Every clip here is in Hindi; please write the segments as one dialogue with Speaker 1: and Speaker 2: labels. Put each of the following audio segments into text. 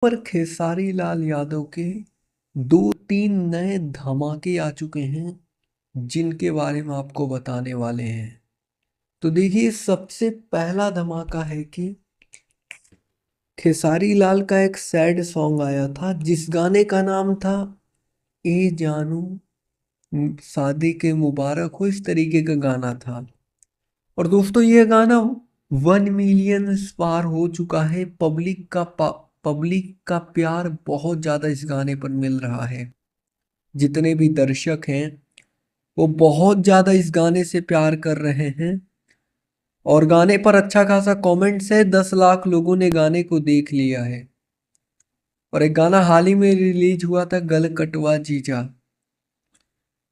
Speaker 1: पर खेसारी लाल यादव के दो तीन नए धमाके आ चुके हैं जिनके बारे में आपको बताने वाले हैं। तो देखिए, सबसे पहला धमाका है कि खेसारी लाल का एक सैड सॉन्ग आया था जिस गाने का नाम था ए जानू शादी के मुबारक हो, इस तरीके का गाना था। और दोस्तों, ये गाना 1 मिलियन पार हो चुका है। पब्लिक का प्यार बहुत ज़्यादा इस गाने पर मिल रहा है। जितने भी दर्शक हैं वो बहुत ज़्यादा इस गाने से प्यार कर रहे हैं और गाने पर अच्छा खासा कमेंट्स है। 10 लाख लोगों ने गाने को देख लिया है। और एक गाना हाल ही में रिलीज हुआ था, गल कटवा जीजा।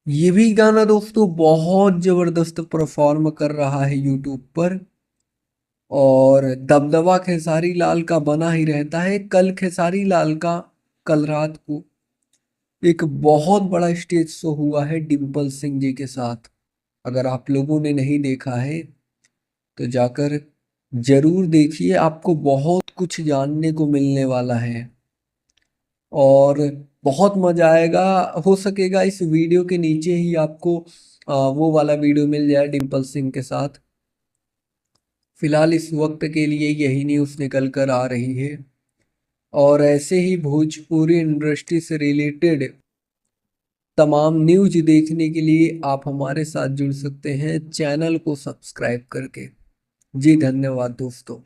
Speaker 1: ये भी गाना दोस्तों बहुत जबरदस्त परफॉर्म कर रहा है यूट्यूब पर। और दबदबा खेसारी लाल का बना ही रहता है। कल खेसारी लाल का कल रात को एक बहुत बड़ा स्टेज शो हुआ है डिम्पल सिंह जी के साथ। अगर आप लोगों ने नहीं देखा है तो जाकर जरूर देखिए, आपको बहुत कुछ जानने को मिलने वाला है और बहुत मजा आएगा। हो सकेगा इस वीडियो के नीचे ही आपको वो वाला वीडियो मिल जाए डिम्पल सिंह के साथ। फिलहाल इस वक्त के लिए यही न्यूज़ निकल कर आ रही है। और ऐसे ही भोजपुरी इंडस्ट्री से रिलेटेड तमाम न्यूज देखने के लिए आप हमारे साथ जुड़ सकते हैं चैनल को सब्सक्राइब करके। जी धन्यवाद दोस्तों।